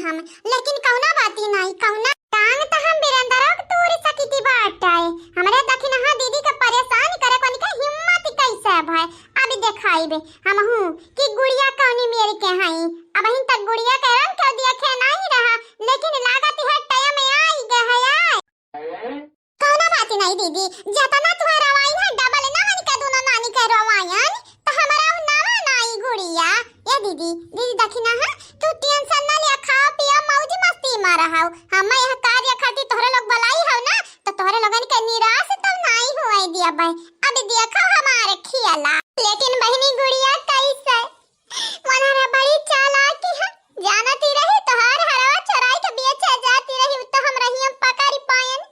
हम, लेकिन कौना बाती नहीं कौना टांग त हम बिरंदरा के तोरी सकीती बाटाए। हमरे दखिन हां दीदी के परेशान करे कोनी के हिम्मत कैसे भाई। अभी देखाइबे हमहू कि गुड़िया कौनी मेरे के हई। अब हिन तक गुड़िया के रंग के देखे नहीं रहा, लेकिन लागत है टया में आई गए। कौना बात नहीं दीदी, जतना तुहरा रवाई है डबल ना मन के दोनों नानी के रवायन तो हमारा नावा नहीं गुड़िया। ये दीदी दीदी दखिना है तू टेंशन ना ले, खा पिया मौज मस्ती मारा हाउ। हम यह कार्य खाती तोहरे लोग भलाई हो ना, तो तोहरे लोगन के निराश तो नहीं हुआ दिया भाई। अब देखो हमारे खियाला, लेकिन बहनी गुड़िया कैसे मनहरा बड़ी चालाक है। जानती रही तोहार हरवा चोराई के बेचे जाती रही तो हम रही हम पकड़ी पायन।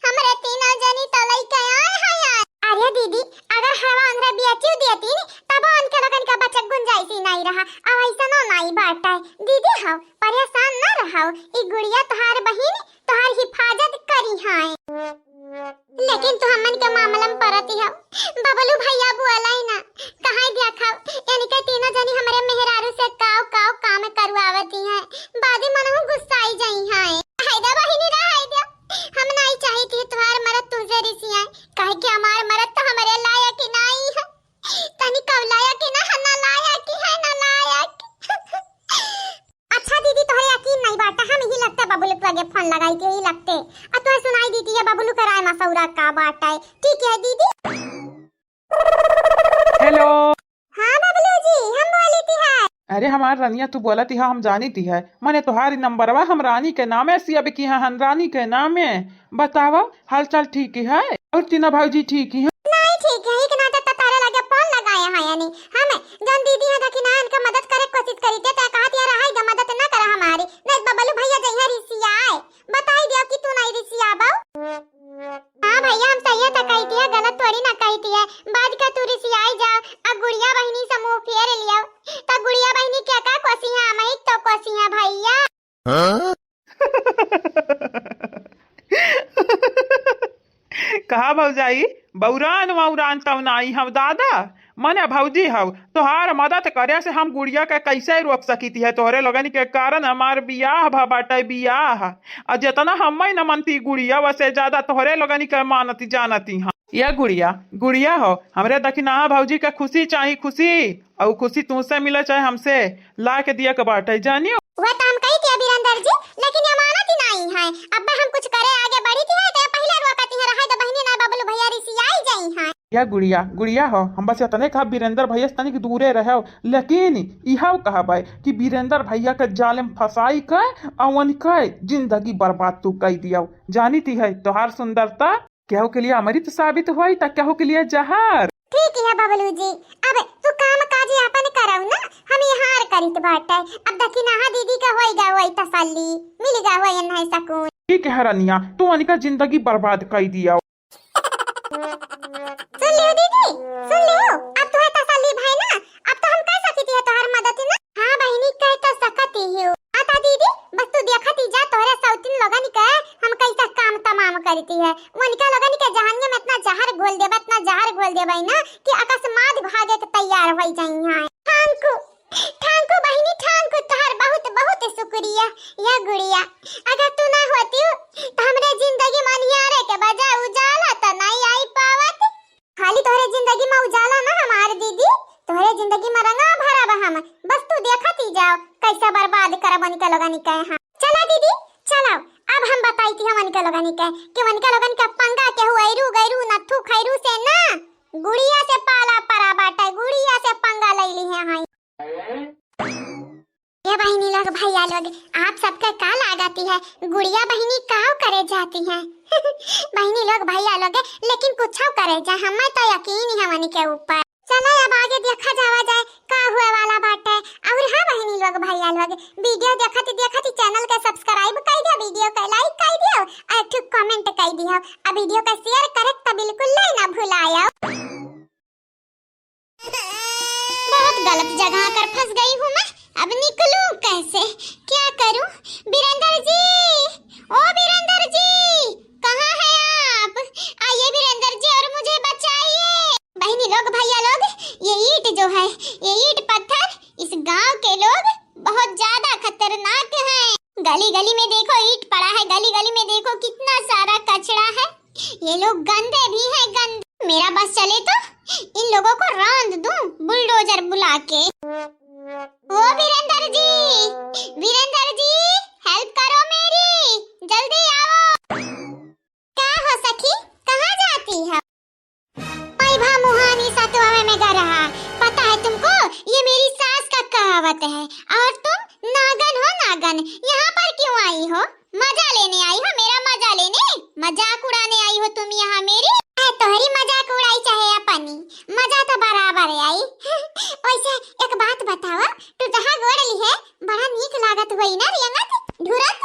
हमरे तीनों जनी तो लइका आए हैं। अरे दीदी अगर हरवा अंदर बेची देती तब उनके लोगन का बचत गुंजाइश नहीं रहा। अब ऐसा ना नहीं बाटा है दीदी हाउ, परेशान ना रहो। ई गुड़िया तोहार बहिन तोहार हिफाजत करी है। लेकिन तू हमन के मामला में परती है बबलू भैया बुआलाई ना कहां देखा यानी के तीनों जनी हमरे मेहरारू से काव काव काम करवावती हैं। बादी मनहु गुस्साई जाई हैं। हायदा बहिनी रा हायदा, हम नहीं चाहती तुम्हार मरद तुझे रिसिया काहे कि हमार मरद तो हमरे लायक ही नहीं है। तनी कब लायक ना हना लायक है ना लायक। अच्छा दीदी तोहरे यकीन नहीं बाटा, हम ही लगता बबलू के आगे फोन लगाई के ही लगते। अब तो सुनाई दीदी ये बबलू कराए मसौरा का बाटा है। ठीक है दीदी। हेलो। हाँ बबलू जी हम बोली थी है। अरे हमार रनिया तू बोला थी हम जानी थी है, मैंने तुम्हारी नंबरवा हम रानी के नाम है सिया की है, हम रानी के नाम है। बतावा हाल चाल ठीक है और तीना भाजी ठीक है? नहीं ठीक है, एक नाटक तारे लगे फोन लगाया है यानी हम जन दीदी है दखिना इनका मदद करे कोशिश करी थे तो कहत यार हाय मदद ना कर हमारी नहीं बबलू भैया जइहा रिसिया आए। बताई दियो कि तू नहीं रिसिया बाऊ। हां भैया हम सही है कही थी, गलत थोड़ी ना कही थी। बाद का तू रिसिया आई जा। अब गुड़िया बहनी से मुंह फेर लियो तो गुड़िया बहनी क्या का कोसी है मैं तो कोसी है भैया। कहा भौजाई बौरान वौरान तब नाई हम दादा मने भौजी हव तोहार मदद करे से हम गुड़िया के कैसे रोक सकीती है। तोहरे लोगन के कारण हमार बियाह भा बाटे बियाह और जितना हम न मनती गुड़िया वैसे ज्यादा तोहरे लोगन के मानती जानती हाँ। ये गुड़िया गुड़िया हो हमरे दखिना भौजी के खुशी चाहिए, खुशी और खुशी तुमसे मिले चाहे हमसे ला के दिया के बाटे जानियो। वह तो हम कही थी बीरंदर जी, लेकिन ये मानत ही नहीं है। अब हम कुछ करे आगे बढ़ी थी है तो पहले रोकती है रहा तो बहनी ना बबलू भैया रिसिया आई जाई है। या गुड़िया गुड़िया हो हम बस इतने कहा वीरेंद्र भैया से तनिक दूरे रहो, लेकिन इहाव कहा भाई कि वीरेंद्र भैया के जाल में फसाई के अवन के जिंदगी बर्बाद तू कई दिया। जानी थी है तोहार सुंदरता केहू के लिए अमृत साबित हुई तक केहू के लिए जहर। ठीक है बबलू जी, अब तू काम काज अपन करौ ना, हम हार करित बाटे। अब दखिना हा दीदी का होइगा होई तसल्ली मिलगा होई न है सकून। ठीक है रनिया तू अनिका जिंदगी बर्बाद कर दिया। सुन लियो दीदी सुन लियो, अब तो है तसल्ली भाई ना। अब तो हम कर सकती है तोहर मदद ना। हां बहनी कह तो सकती हो। आता दीदी बस तू देखती जा तोहरे सौतीन लोगन के हम कैसा काम तमाम करती है। उनका लोगन के जहन्नम में इतना जहर घोल देबा इतना जहर घोल देबा ना कि अकस्मात भागे के तैयार हो जाई हां। ठांकू बहनी ठांकू तोहर बहुत बहुत शुक्रिया। या गुड़िया अगर तू ना होती तो हमरे जिंदगी में अंधियारे के बजाय उजाला तो नहीं आई पावत। खाली तोहरे जिंदगी में उजाला ना हमार दीदी, तोहरे जिंदगी में रंगा भरा बा हम। बस तू देखती जाओ कैसा बर्बाद करबन के लोगन के। हां चला दीदी चलो अब हम बताई थी हमन के लोगन के कि उनके लोगन का पंगा के हुआइरू गैरू नथु खैरू से ना गुड़िया से पाला परा बाटा, गुड़िया से पंगा लईली है हां। ये बहनी लोग भैया लोग आप सबका का लगाती है गुड़िया बहनी काव करे जाती है। बहनी लोग भैया लोग लेकिन कुछ करे जा हमें तो यकीन ही हमन के ऊपर। चलो अब आगे देखा जावा जाए का हुए वाला बात है। और हाँ बहनी लोग भैया लोग वीडियो देखती चैनल के सब्सक्राइब कर दियो, वीडियो का लाइक कर दियो और एक कमेंट कर दियो और वीडियो का शेयर करे तो बिल्कुल ना भुलायो। बहुत गलत जगह कर फंस गई हूँ मैं, अब निकलूं कैसे क्या करूं। वीरेंद्र जी ओ वीरेंद्र जी कहाँ हैं आप? आइए वीरेंद्र जी और मुझे बचाइए। बहनी लोग भैया लोग ये ईंट जो है ये ईंट पत्थर इस गांव के लोग बहुत ज्यादा खतरनाक हैं। गली गली में देखो ईंट पड़ा है, गली गली में देखो कितना सारा कचरा है। ये लोग गंदे भी हैं, गंदे। मेरा बस चले तो इन लोगों को रौंद दूं बुलडोजर बुला के। ओ वीरेंद्र जी हेल्प करो मेरी, जल्दी आओ। क्या हो सखी, कहाँ जाती है? ओए भा मुहानी सतवा में गा रहा, पता है तुमको ये मेरी सास का कहावत है। और तुम नागन हो नागन, यहाँ पर क्यों आई हो? मजा लेने आई हो मेरा, मजा लेने, मजाक उड़ाने आई हो तुम यहाँ मेरी? तोहरी मजाक उड़ाई चाहे अपनी, मजा तो बराबर है आई। वैसे एक बात बतावा, तू जहाँ गोड़ली है बड़ा नीक लागत हुई ना रियंगत ढुरत।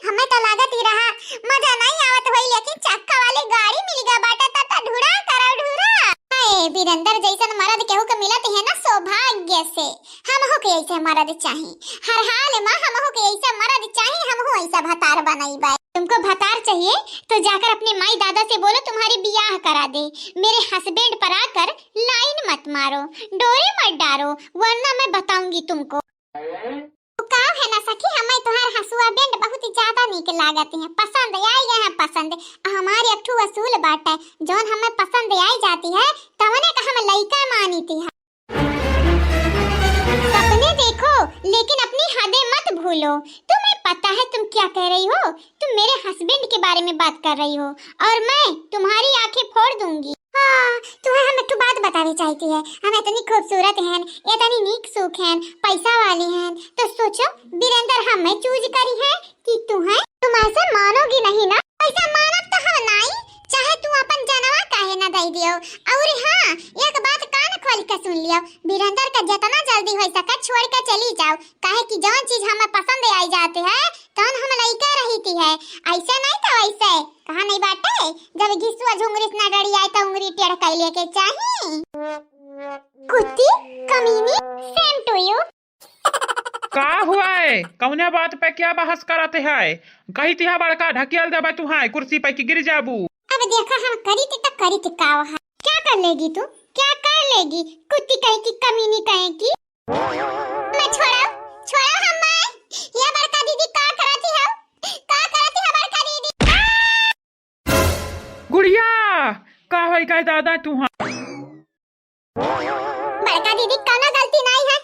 हमें तो लागत ही रहा मजा नहीं आवत हुई, लेकिन चक्का वाली गाड़ी मिल गया बाटा ता ढुरा करा ढुरा। ए वीरेंद्र जैसन मर्द केहू के मिलत है ना सौभाग्य से। हम हो के ऐसे मर्द चाहिए, हर हाल में हम हो के ऐसा मर्द चाहिए, हम हो ऐसा भतार बनाई बाई। तुमको भतार चाहिए तो जाकर अपने माई दादा से बोलो तुम्हारी बियाह करा दे। मेरे हस्बैंड पर आकर लाइन मत मारो, डोरे मत डारो, वरना मैं बताऊंगी तुमको। का है ना सखी, हमें तुम्हारा हसुआ बैंड बहुत ही ज्यादा नीक लागत है, पसंद आई गए हैं पसंद। हमारी एक ठू असूल बात है, जोन हमें पसंद आई जाती है तवने का हम लइका मानी थी। सपने देखो लेकिन अपनी हदें मत भूलो। तुम्हें पता है तुम क्या कह रही हो? तुम मेरे हस्बैंड के बारे में बात कर रही हो और मैं तुम्हारी आंखें फोड़ दूंगी। हाँ, तुम्हें हम एक बात बतानी चाहती है, हम इतनी खूबसूरत हैं, इतनी नीक सुख हैं, पैसा वाली हैं, तो सोचो वीरेंद्र हमें चूज करी है कि तू है। तुम ऐसे मानोगी नहीं ना? ऐसा मानब तो हम नहीं, चाहे तू अपन जनवा काहे ना दे दियो। और हाँ, एक बात कान खोल के सुन लियो, वीरेंद्र का जितना जल्दी हो सके छोड़ के चली जाओ, काहे कि जौन चीज हमें पसंद आई जाती है तौन हम लइका रहती है। ऐसे नहीं तो वैसे कहा नहीं बाटे, जब घिसुआ झुंगरी ना डरी आए तो उंगली टेढ़ कर लेके चाहिए। कुत्ती कमीनी, सेम टू यू। का हुआ है? कौने बात पे क्या बहस करते है? कही तिहा बड़का ढकेल देबा तुहाई कुर्सी पे की गिर जाबू। अब देखा हम करी तो का है, क्या कर लेगी तू, क्या कर लेगी? कुत्ती कहे की कमीनी कहे की। मैं छोड़ा हम ये बड़का दीदी का करती है बड़का दीदी। गुड़िया का होई का दादा तुहा? बड़का दीदी कौनो गलती नहीं है,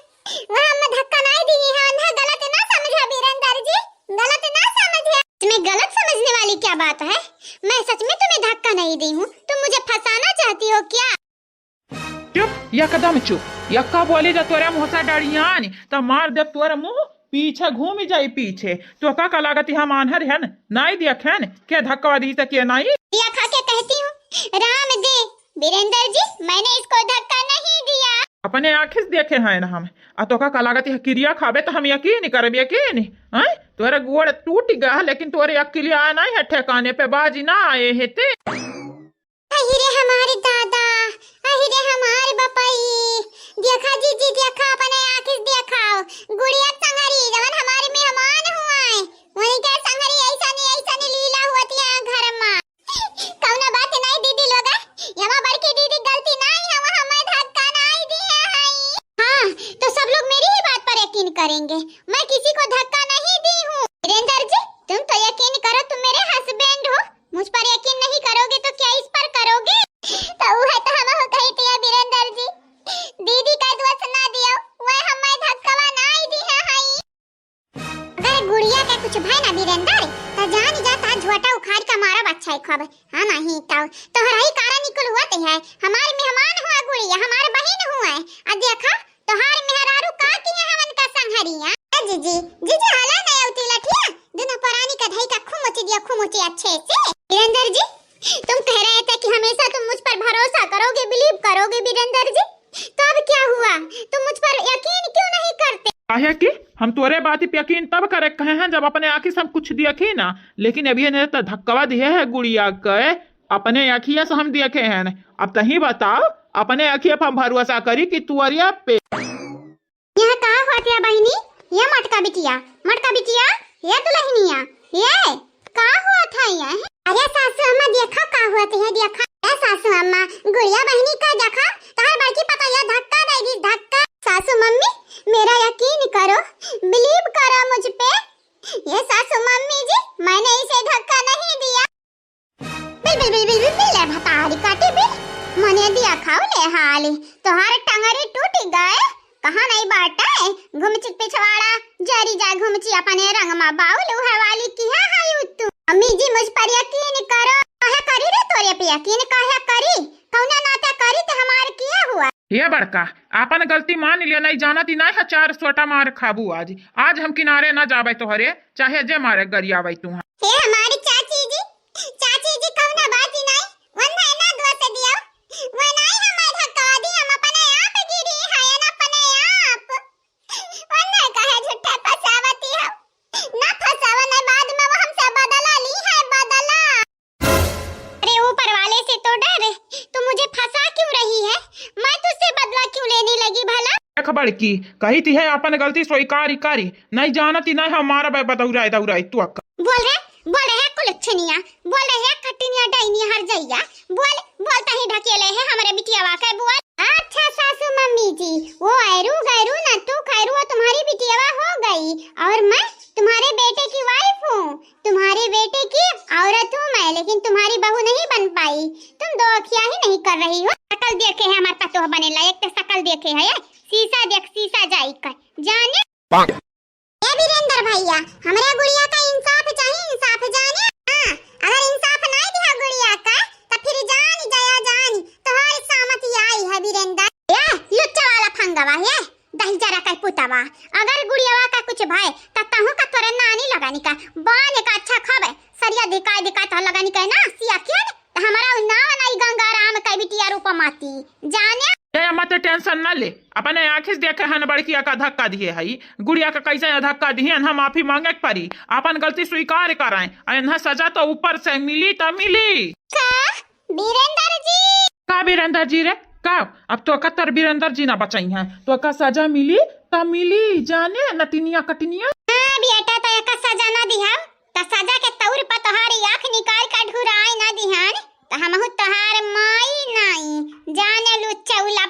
वहां हम धक्का नहीं दी है, उन्हें गलत ना समझा वीरेंद्र जी, गलत ना समझे। तुम्हें गलत समझने वाली क्या बात है? मैं सच में तुम्हें धक्का नहीं दी हूँ, तुम मुझे फंसाना चाहती हो क्या? चुप, एकदम चुप। यक्का बोली जा तोरे मुंह से डरियान तो मार दे तोरे मुंह पीछे घूम जाई पीछे। तो का लागत हम आनहर है नहीं देखन के धक्का दी तक के नहीं दिया खा के कहती हूँ, राम दे वीरेंद्र जी, मैंने इसको धक्का नहीं दिया। अपने आँखें से देखे हैं ना हम। आ तो का लागत है क्रिया खाबे तो हम यकीन करब, यकीन हैं? तोरे गोड़ टूट गया लेकिन तोरे अकेले आए नहीं है, ठेकाने पे बाजी ना आए है ते। अहिरे हमारे दादा, अहिरे हमारे बपाई, देखा जी देखा, अपने आँखें से देखाओ। गुड़िया संगरी जवन हमारे मेहमान हुआ है, वही के संगरी ऐसा नहीं लीला होती है घर में। कौना बात नहीं दीदी लोगा, यमा बड़की दीदी गलती नहीं है, वहां मैं धक्का नहीं दिया है। हाँ, तो सब लोग मेरी ही बात पर यकीन करेंगे, मैं किसी को धक्का नहीं दी हूँ। वीरेंद्र जी तुम तो यकीन करो, तुम मेरे हस्बैंड हो, मुझ पर यकीन नहीं करोगे तो क्या इस पर करोगे? तो है तो हम हो कहती है वीरेंद्र जी, दीदी का दोस्त ना दियो, वह हमें धक्का नहीं दी है। अगर गुड़िया का कुछ भाई ना वीरेंद्र तो जान जाता झोटा उखाड़ का मारा अच्छा है खबर। हाँ नहीं तो हर ही कारण निकल हुआ है, हमारे मेहमान हुआ गुड़िया, हमारे बहन हुआ है। आ देखा तोहार मेहरारू का किए हवन का संहरिया। जी हाला नहीं आउती लठिया, दोनों पुरानी का धई का खुमुची अच्छे से। वीरेंद्र जी तुम कह रहे थे कि हमेशा तुम मुझ पर भरोसा करोगे, बिलीव करोगे वीरेंद्र जी, तो अब क्या हुआ? तुम मुझ पर यकीन क्यों नहीं करते? काहे कि हम तोरे बात पे यकीन तब करे कहे हैं जब अपने आँखी से हम कुछ देखे ना, लेकिन अभी ने तो धक्का दिए है गुड़िया के, अपने आँखिया से हम देखे हैं। अब तही बताओ अपने आँखिया पर हम भरोसा करी कि तुअरिया पे यह कहा होतिया बहनी, ये मटका बिटिया, ये दुल्हनिया, ये का हुआ था ये? अरे सासू अम्मा देखा का हुआ था, देखा ए सासू अम्मा, गुड़िया बहनी का देखा, तार बड़की पता ये धक्का देगी, धक्का। सासू मम्मी मेरा यकीन करो, बिलीव करो मुझ पे, ये सासू मम्मी जी, मैंने इसे धक्का नहीं दिया। Bill bill bill bill bill bill ले भतारी काटी बिल। मने दिया खाओ ले हाली। तोहार टंगरी टूट गए। कहाँ नहीं बाटा है? घुमची पिछवाड़ा जरी जा घुमची अपने रंग में बाउल हवाली की है हाय तू। मम्मी जी मुझ पर यकीन करो। काहे करी रे तोरे पे यकीन काहे करी? कौना नाता करी तो हमार किया हुआ। ये बड़का आपन गलती मान लिया, नहीं जाना ती नहीं है 4 सोटा मार खाबू आज हम किनारे ना जाबे तोहरे, चाहे जे मारे गरियावे तू। हे हमारी चाची जी कौना बात नहीं वन्ना ना दोस्त दिया वनाई हमार धक्का दी हम अपने आप गिरी है ना अपने आप वन्ना कहे झूठा फसावती हो ना फसावा ना बाद में वो हमसे बदला ली है बदला। अरे ऊपर वाले से तो डर, तू मुझे फंसा क्यों रही है? मैं तुझसे बदला क्यों लेने लगी भला? खबर की कही थी है अपन गलती स्वीकार करी, नहीं जानती नहीं हमारा बदौरा दौरा तू अक्का बोल रहे कुलच्छनिया, बोल रहे खटिनिया डाइनिया हर जइया, बोलता ही ढकेले है हमारे बिटिया वाके बुआ। अच्छा सासू मम्मी जी, वो ऐरू गैरू न तू खैरू तुम्हारी बिटिया हो गई और मैं तुम्हारे बेटे की वाइफ हूँ। तुम्हारे बेटे की औरत हूँ मैं, लेकिन तुम्हारी बहू नहीं बन पाई। तुम दो अखियां ही नहीं कर रही हो। शकल देखे है हमारे पतोह बने लायक तो शकल देखे है, शीशा देख शीशा जाई कर जाने। ए वीरेंद्र भैया, हमरा गुड़िया का इंसाफ चाहिए, इंसाफ जाने। हां अगर इंसाफ नहीं दिया गुड़िया का तो फिर जान तोहर सामती आई है वीरेंद्र। ये लुच्चा वाला फंगवा ये दही जरा का पुतवा, अगर गुड़िया का कुछ भाई त कहूं का तोरे नानी लगानी का बाने का अच्छा खबे सरिया दिखाई तो लगानी का ना सिया के हमारा नाव नहीं गंगाराम का बिटिया रूपमाती जाने। ए मत टेंशन ना ले, अपने आंखें देखे हन बड़किया का धक्का दिए हई, गुड़िया का कैसे धक्का दिए हम माफी मांगे परी, अपन गलती स्वीकार कराएं, इन्हें सजा तो ऊपर से मिली तो मिली। का वीरेंद्र जी का वीरेंद्र जी रे का अब तो कतर वीरेंद्र जी ना बचाई हैं, तो का सजा मिली तो मिली जाने नटिनिया कटिनिया। हां बेटा तो का सजा ना दिया तो सजा के तौर पर तोहारी आंख निकाल का ढुराई ना दिहान तो हमहु तोहार माई नहीं जाने लुच्चा उला